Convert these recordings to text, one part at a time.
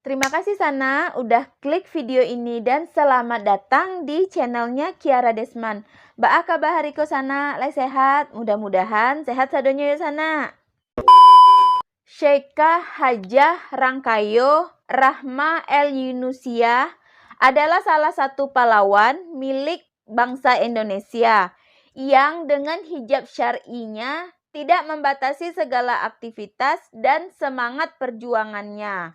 Terima kasih Sana udah klik video ini dan selamat datang di channelnya Kiara Desman. Ba'a kabar hariko Sana, lai sehat, mudah-mudahan sehat sadonya ya Sana. Syekhah Hajah Rangkayo Rahma El Yunusia adalah salah satu pahlawan milik bangsa Indonesia yang dengan hijab syar'inya tidak membatasi segala aktivitas dan semangat perjuangannya.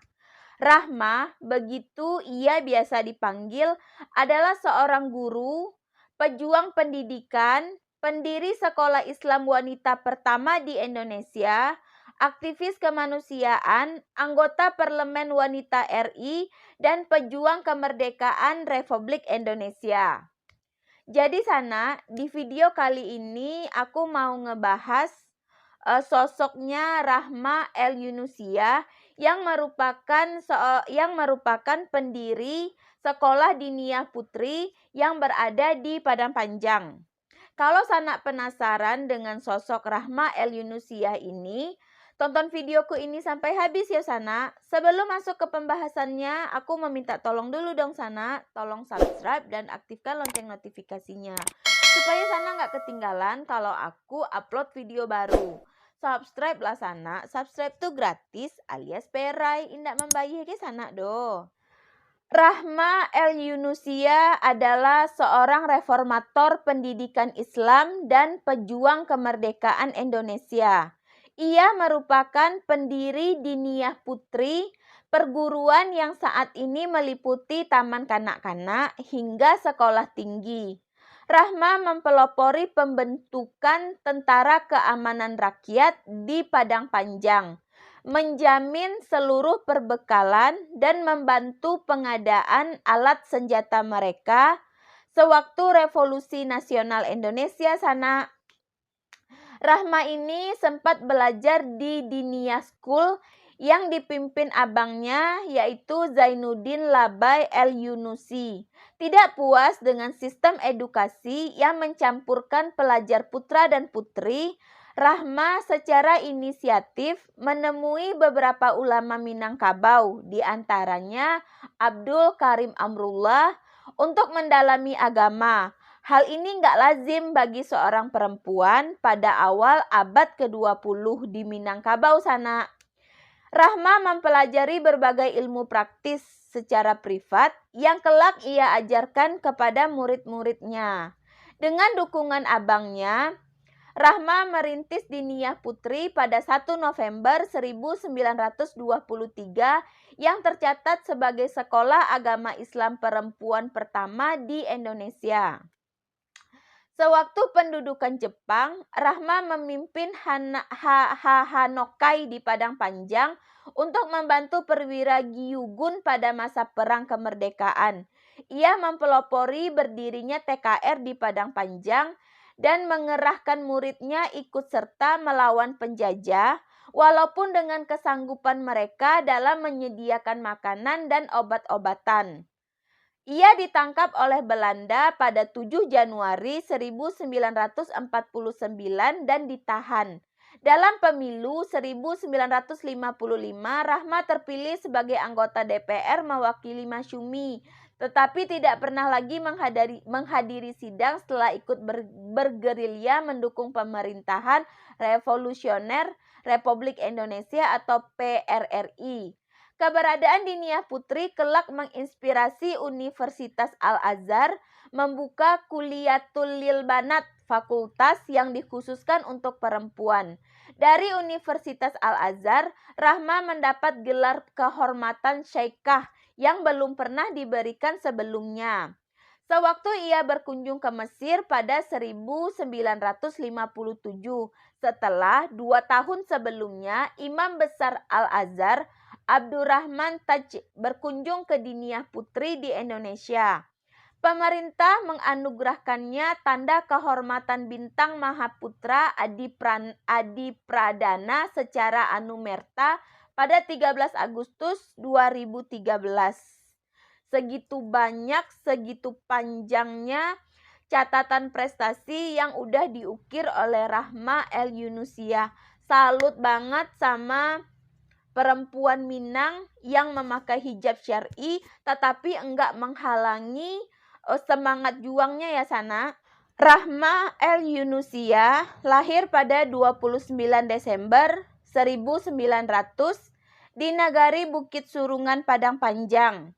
Rahma, begitu ia biasa dipanggil, adalah seorang guru, pejuang pendidikan, pendiri sekolah Islam wanita pertama di Indonesia, aktivis kemanusiaan, anggota Parlemen Wanita RI, dan pejuang kemerdekaan Republik Indonesia. Jadi Sana, di video kali ini aku mau ngebahas sosoknya Rahma El Yunusia yang merupakan pendiri Sekolah Diniyah Putri yang berada di Padang Panjang. Kalau Sana penasaran dengan sosok Rahma El Yunusia ini, tonton videoku ini sampai habis ya Sana. Sebelum masuk ke pembahasannya, aku meminta tolong dulu dong Sana, tolong subscribe dan aktifkan lonceng notifikasinya. Supaya Sana nggak ketinggalan kalau aku upload video baru. Subscribe lah Sana, subscribe tuh gratis alias perai, indak membayar ke Sana do. Rahma El Yunusia adalah seorang reformator pendidikan Islam dan pejuang kemerdekaan Indonesia. Ia merupakan pendiri Diniyah Putri, perguruan yang saat ini meliputi taman kanak-kanak hingga sekolah tinggi. Rahma mempelopori pembentukan Tentara Keamanan Rakyat di Padang Panjang, menjamin seluruh perbekalan dan membantu pengadaan alat senjata mereka sewaktu Revolusi Nasional Indonesia Sana. Rahma ini sempat belajar di Diniyah School yang dipimpin abangnya yaitu Zainuddin Labai El Yunusi. Tidak puas dengan sistem edukasi yang mencampurkan pelajar putra dan putri, Rahma secara inisiatif menemui beberapa ulama Minangkabau, di antaranya Abdul Karim Amrullah, untuk mendalami agama. Hal ini nggak lazim bagi seorang perempuan pada awal abad ke-20 di Minangkabau sana. Rahma mempelajari berbagai ilmu praktis secara privat yang kelak ia ajarkan kepada murid-muridnya. Dengan dukungan abangnya, Rahma merintis Diniyah Putri pada 1 November 1923 yang tercatat sebagai sekolah agama Islam perempuan pertama di Indonesia. Sewaktu pendudukan Jepang, Rahma memimpin Hanokai di Padang Panjang untuk membantu perwira Gyugun pada masa Perang Kemerdekaan. Ia mempelopori berdirinya TKR di Padang Panjang dan mengerahkan muridnya ikut serta melawan penjajah, walaupun dengan kesanggupan mereka dalam menyediakan makanan dan obat-obatan. Ia ditangkap oleh Belanda pada 7 Januari 1949 dan ditahan. Dalam pemilu 1955, Rahma terpilih sebagai anggota DPR mewakili Masyumi, tetapi tidak pernah lagi menghadiri sidang setelah ikut bergerilya mendukung pemerintahan revolusioner Republik Indonesia atau PRRI. Keberadaan Diniyah Putri kelak menginspirasi Universitas Al-Azhar membuka Kuliatul Lil Banat, fakultas yang dikhususkan untuk perempuan. Dari Universitas Al-Azhar, Rahma mendapat gelar kehormatan Syekhah yang belum pernah diberikan sebelumnya. Sewaktu ia berkunjung ke Mesir pada 1957, setelah 2 tahun sebelumnya Imam Besar Al-Azhar Abdurrahman Taj berkunjung ke Diniyah Putri di Indonesia. Pemerintah menganugerahkannya tanda kehormatan Bintang Mahaputra Adi Pradana secara anumerta pada 13 Agustus 2013. Segitu banyak, segitu panjangnya catatan prestasi yang udah diukir oleh Rahma El Yunusia. Salut banget sama perempuan Minang yang memakai hijab syar'i tetapi enggak menghalangi semangat juangnya ya Sana. Rahma El Yunusia lahir pada 29 Desember 1900 di Nagari Bukit Surungan, Padang Panjang.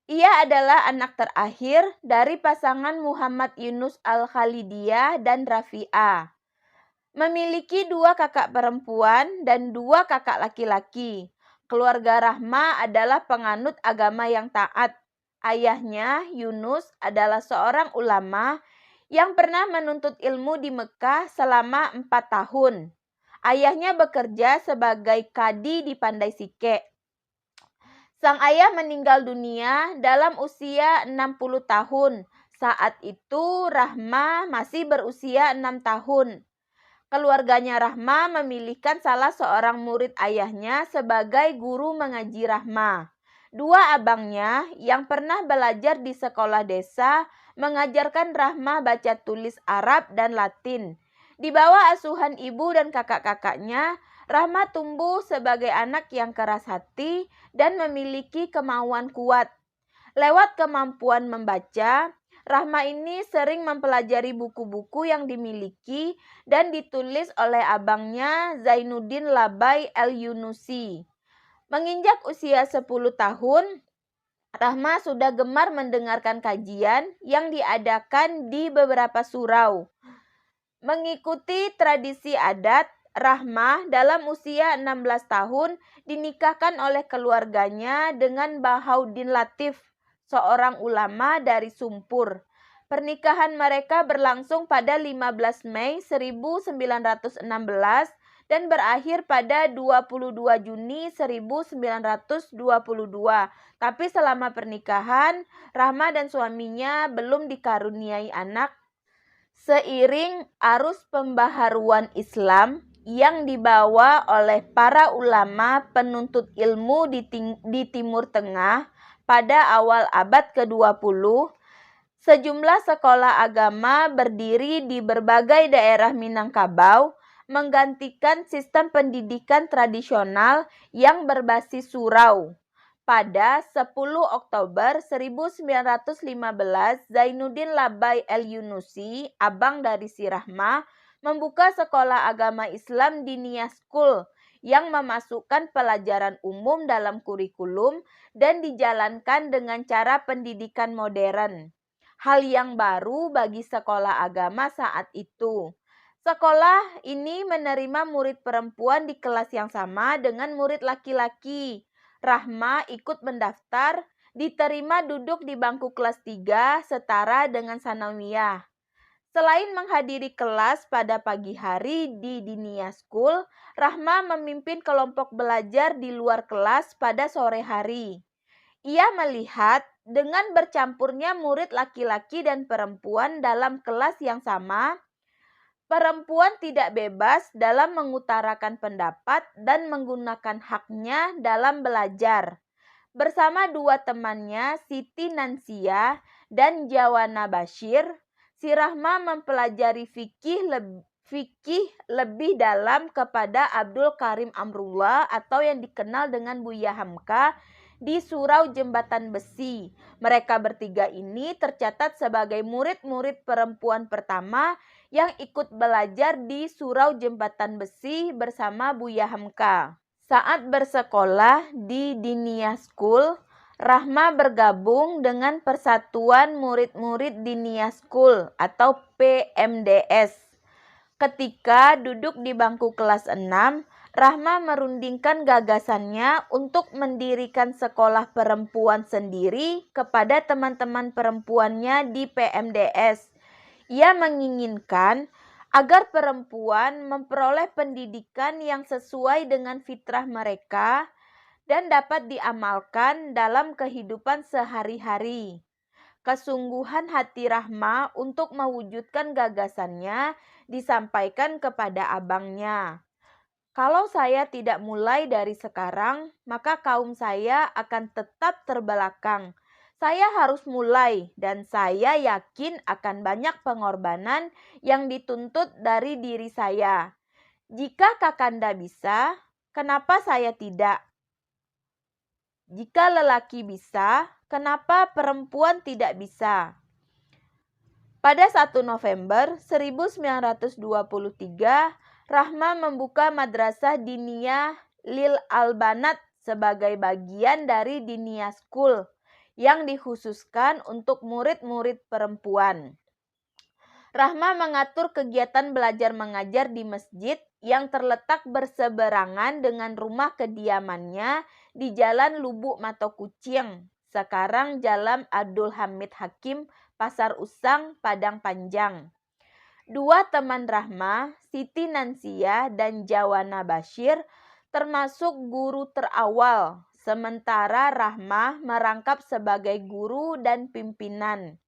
Ia adalah anak terakhir dari pasangan Muhammad Yunus Al-Khalidiyah dan Rafi'ah. Memiliki 2 kakak perempuan dan 2 kakak laki-laki. Keluarga Rahma adalah penganut agama yang taat. Ayahnya, Yunus, adalah seorang ulama yang pernah menuntut ilmu di Mekah selama 4 tahun. Ayahnya bekerja sebagai kadi di Pandai Sike. Sang ayah meninggal dunia dalam usia 60 tahun. Saat itu Rahma masih berusia 6 tahun. Keluarganya Rahma memilihkan salah seorang murid ayahnya sebagai guru mengaji Rahma. 2 abangnya yang pernah belajar di sekolah desa mengajarkan Rahma baca tulis Arab dan Latin. Di bawah asuhan ibu dan kakak-kakaknya, Rahma tumbuh sebagai anak yang keras hati dan memiliki kemauan kuat. Lewat kemampuan membaca, Rahma ini sering mempelajari buku-buku yang dimiliki dan ditulis oleh abangnya Zainuddin Labai El-Yunusi. Menginjak usia 10 tahun, Rahma sudah gemar mendengarkan kajian yang diadakan di beberapa surau. Mengikuti tradisi adat, Rahma dalam usia 16 tahun dinikahkan oleh keluarganya dengan Bahauddin Latif, seorang ulama dari Sumpur. Pernikahan mereka berlangsung pada 15 Mei 1916 dan berakhir pada 22 Juni 1922. Tapi selama pernikahan, Rahma dan suaminya belum dikaruniai anak. Seiring arus pembaharuan Islam yang dibawa oleh para ulama penuntut ilmu di Timur Tengah pada awal abad ke-20, sejumlah sekolah agama berdiri di berbagai daerah Minangkabau menggantikan sistem pendidikan tradisional yang berbasis surau. Pada 10 Oktober 1915, Zainuddin Labai El-Yunusi, abang dari si Rahma, membuka sekolah agama Islam di Nia School yang memasukkan pelajaran umum dalam kurikulum dan dijalankan dengan cara pendidikan modern. Hal yang baru bagi sekolah agama saat itu. Sekolah ini menerima murid perempuan di kelas yang sama dengan murid laki-laki. Rahma ikut mendaftar, diterima duduk di bangku kelas 3 setara dengan sanawiyah. Selain menghadiri kelas pada pagi hari di Dinia School, Rahma memimpin kelompok belajar di luar kelas pada sore hari. Ia melihat dengan bercampurnya murid laki-laki dan perempuan dalam kelas yang sama, perempuan tidak bebas dalam mengutarakan pendapat dan menggunakan haknya dalam belajar. Bersama 2 temannya, Siti Nansia dan Jawana Bashir, si Rahma mempelajari fikih lebih dalam kepada Abdul Karim Amrullah atau yang dikenal dengan Buya Hamka di Surau Jembatan Besi. Mereka bertiga ini tercatat sebagai murid-murid perempuan pertama yang ikut belajar di Surau Jembatan Besi bersama Buya Hamka. Saat bersekolah di Dinia School, Rahma bergabung dengan Persatuan Murid-Murid Dinia School atau PMDS. Ketika duduk di bangku kelas 6, Rahma merundingkan gagasannya untuk mendirikan sekolah perempuan sendiri kepada teman-teman perempuannya di PMDS. Ia menginginkan agar perempuan memperoleh pendidikan yang sesuai dengan fitrah mereka dan dapat diamalkan dalam kehidupan sehari-hari. Kesungguhan hati Rahma untuk mewujudkan gagasannya disampaikan kepada abangnya. Kalau saya tidak mulai dari sekarang, maka kaum saya akan tetap terbelakang. Saya harus mulai dan saya yakin akan banyak pengorbanan yang dituntut dari diri saya. Jika Kakanda bisa, kenapa saya tidak? Jika lelaki bisa, kenapa perempuan tidak bisa? Pada 1 November 1923, Rahma membuka Madrasah Diniyah Lil Albanat sebagai bagian dari Diniyah School yang dikhususkan untuk murid-murid perempuan. Rahma mengatur kegiatan belajar mengajar di masjid yang terletak berseberangan dengan rumah kediamannya di Jalan Lubuk Mato Kucing, sekarang Jalan Abdul Hamid Hakim, Pasar Usang, Padang Panjang. Dua teman Rahma, Siti Nansia dan Jawana Bashir, termasuk guru terawal, sementara Rahma merangkap sebagai guru dan pimpinan.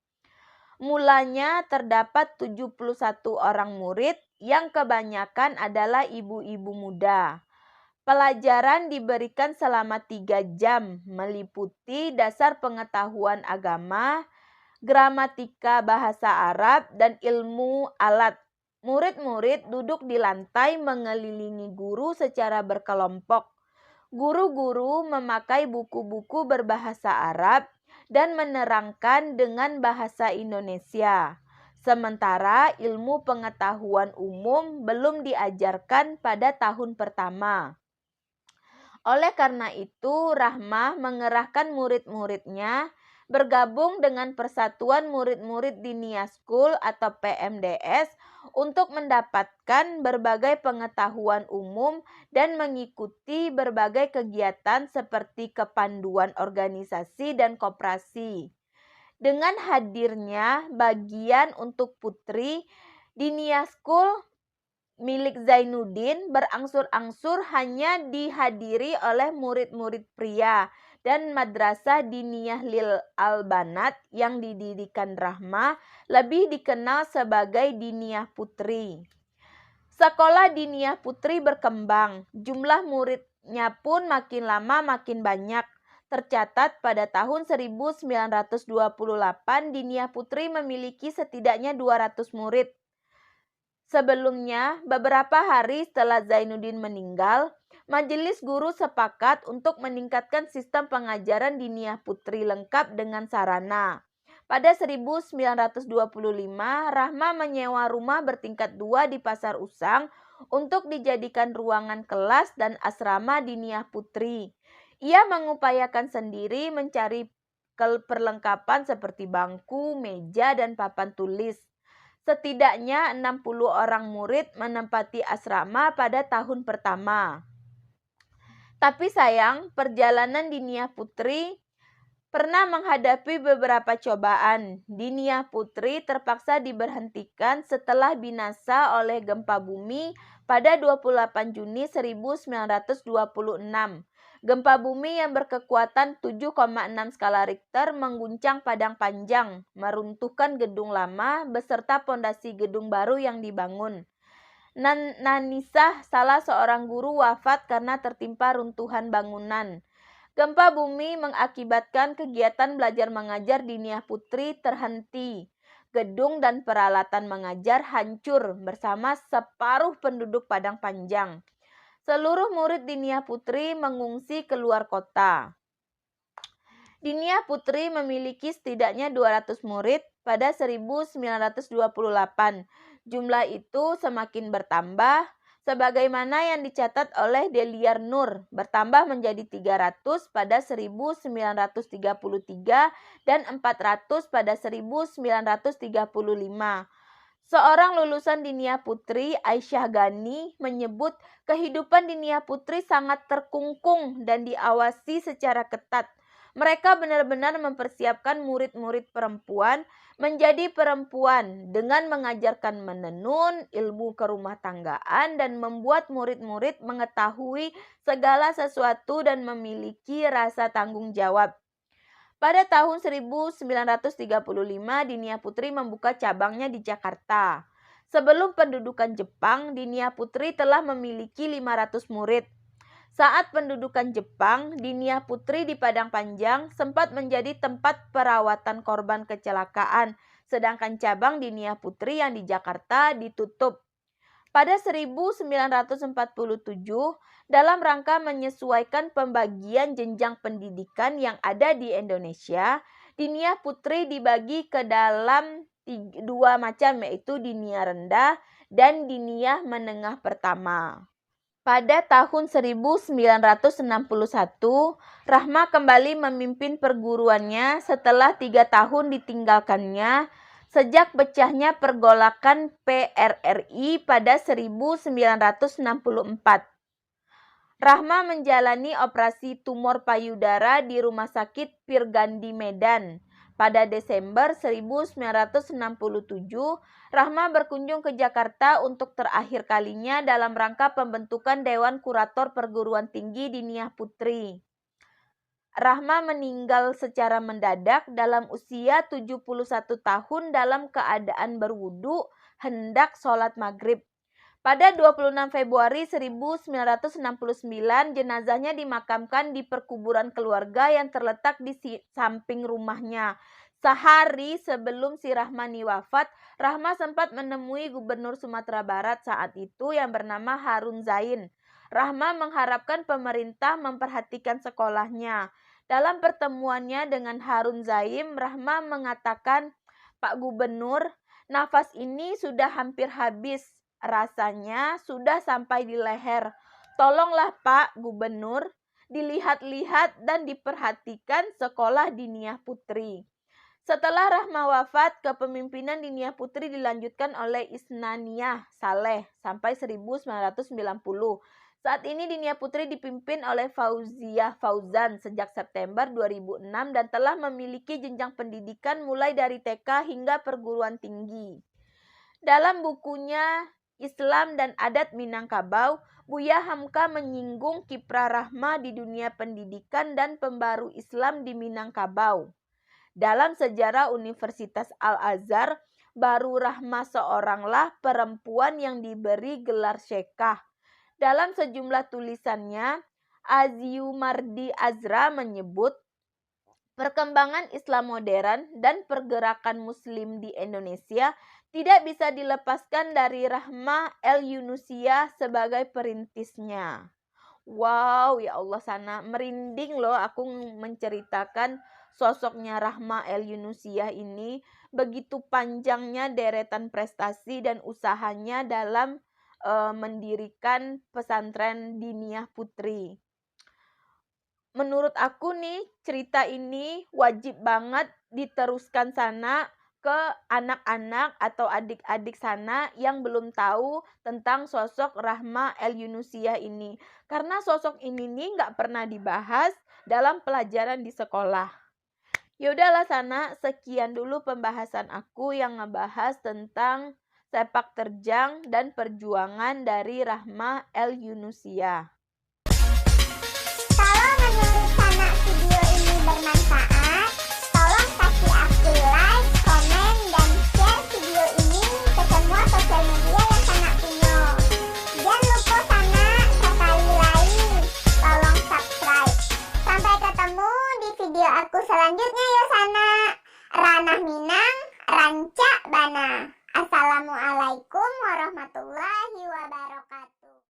Mulanya terdapat 71 orang murid yang kebanyakan adalah ibu-ibu muda. Pelajaran diberikan selama 3 jam, meliputi dasar pengetahuan agama, gramatika bahasa Arab, dan ilmu alat. Murid-murid duduk di lantai mengelilingi guru secara berkelompok. Guru-guru memakai buku-buku berbahasa Arab dan menerangkan dengan bahasa Indonesia. Sementara ilmu pengetahuan umum belum diajarkan pada tahun pertama. Oleh karena itu, Rahmah mengerahkan murid-muridnya bergabung dengan Persatuan Murid-Murid Diniyah School atau PMDS untuk mendapatkan berbagai pengetahuan umum dan mengikuti berbagai kegiatan seperti kepanduan organisasi dan koperasi. Dengan hadirnya bagian untuk putri, Diniyah School milik Zainuddin berangsur-angsur hanya dihadiri oleh murid-murid pria dan Madrasah Diniyah Lil Albanat yang didirikan Rahma lebih dikenal sebagai Diniyah Putri. Sekolah Diniyah Putri berkembang, jumlah muridnya pun makin lama makin banyak. Tercatat pada tahun 1928 Diniyah Putri memiliki setidaknya 200 murid. Sebelumnya, beberapa hari setelah Zainuddin meninggal, Majelis Guru sepakat untuk meningkatkan sistem pengajaran Diniyah Putri lengkap dengan sarana. Pada 1925, Rahma menyewa rumah bertingkat 2 di Pasar Usang untuk dijadikan ruangan kelas dan asrama Diniyah Putri. Ia mengupayakan sendiri mencari perlengkapan seperti bangku, meja, dan papan tulis. Setidaknya 60 orang murid menempati asrama pada tahun pertama. Tapi sayang, perjalanan Diniyah Putri pernah menghadapi beberapa cobaan. Diniyah Putri terpaksa diberhentikan setelah binasa oleh gempa bumi pada 28 Juni 1926. Gempa bumi yang berkekuatan 7,6 skala Richter mengguncang Padang Panjang, meruntuhkan gedung lama beserta pondasi gedung baru yang dibangun. Nanisah, salah seorang guru, wafat karena tertimpa runtuhan bangunan. Gempa bumi mengakibatkan kegiatan belajar mengajar Diniyah Putri terhenti. Gedung dan peralatan mengajar hancur bersama separuh penduduk Padang Panjang. Seluruh murid Diniyah Putri mengungsi keluar kota. Diniyah Putri memiliki setidaknya 200 murid pada 1928. Jumlah itu semakin bertambah, sebagaimana yang dicatat oleh Deliar Nur, bertambah menjadi 300 pada 1933 dan 400 pada 1935. Seorang lulusan Diniyah Putri, Aisyah Gani, menyebut kehidupan Diniyah Putri sangat terkungkung dan diawasi secara ketat. Mereka benar-benar mempersiapkan murid-murid perempuan menjadi perempuan dengan mengajarkan menenun, ilmu kerumah tanggaan, dan membuat murid-murid mengetahui segala sesuatu dan memiliki rasa tanggung jawab. Pada tahun 1935, Diniyah Putri membuka cabangnya di Jakarta. Sebelum pendudukan Jepang, Diniyah Putri telah memiliki 500 murid. Saat pendudukan Jepang, Diniyah Putri di Padang Panjang sempat menjadi tempat perawatan korban kecelakaan, sedangkan cabang Diniyah Putri yang di Jakarta ditutup. Pada 1947, dalam rangka menyesuaikan pembagian jenjang pendidikan yang ada di Indonesia, Dinia Putri dibagi ke dalam dua macam, yaitu Dinia Rendah dan Dinia Menengah Pertama. Pada tahun 1961, Rahma kembali memimpin perguruannya setelah 3 tahun ditinggalkannya sejak pecahnya pergolakan PRRI pada 1964. Rahma menjalani operasi tumor payudara di Rumah Sakit Pirgandi Medan. Pada Desember 1967, Rahma berkunjung ke Jakarta untuk terakhir kalinya dalam rangka pembentukan Dewan Kurator Perguruan Tinggi Dinia Putri. Rahma meninggal secara mendadak dalam usia 71 tahun dalam keadaan berwudu hendak sholat maghrib. Pada 26 Februari 1969, jenazahnya dimakamkan di perkuburan keluarga yang terletak di samping rumahnya. Sehari sebelum si Rahmani wafat, Rahma sempat menemui Gubernur Sumatera Barat saat itu yang bernama Harun Zain. Rahma mengharapkan pemerintah memperhatikan sekolahnya. Dalam pertemuannya dengan Harun Zain, Rahma mengatakan, "Pak Gubernur, nafas ini sudah hampir habis. Rasanya sudah sampai di leher. Tolonglah Pak Gubernur, dilihat-lihat dan diperhatikan sekolah Dinia Putri." Setelah Rahma wafat, kepemimpinan Dinia Putri dilanjutkan oleh Isnaniyah Saleh sampai 1990. Saat ini Dinia Putri dipimpin oleh Fauziah Fauzan sejak September 2006 dan telah memiliki jenjang pendidikan mulai dari TK hingga perguruan tinggi. Dalam bukunya Islam dan Adat Minangkabau, Buya Hamka menyinggung kiprah Rahma di dunia pendidikan dan pembaru Islam di Minangkabau. Dalam sejarah Universitas Al-Azhar, baru Rahma seoranglah perempuan yang diberi gelar syekhah. Dalam sejumlah tulisannya, Aziumardi Azra menyebut, perkembangan Islam modern dan pergerakan Muslim di Indonesia tidak bisa dilepaskan dari Rahma el-Yunusiyah sebagai perintisnya. Wow, ya Allah, sana merinding loh aku menceritakan sosoknya Rahma el-Yunusiyah ini. Begitu panjangnya deretan prestasi dan usahanya dalam mendirikan pesantren Dinia Putri. Menurut aku nih, cerita ini wajib banget diteruskan sana ke anak-anak atau adik-adik sana yang belum tahu tentang sosok Rahma el-Yunusiyah ini. Karena sosok ini nih nggak pernah dibahas dalam pelajaran di sekolah. Yaudahlah sana, sekian dulu pembahasan aku yang ngebahas tentang sepak terjang dan perjuangan dari Rahma el-Yunusiyah. Kalau menurut Sana video ini bermanfaat, tolong kasih aku like, komen, dan share video ini ke semua sosial media yang Sana punya. Jangan lupa Sana sekali lagi, tolong subscribe. Sampai ketemu di video aku selanjutnya ya Sana. Ranah Minang, Rancak Bana. Assalamualaikum warahmatullahi wabarakatuh.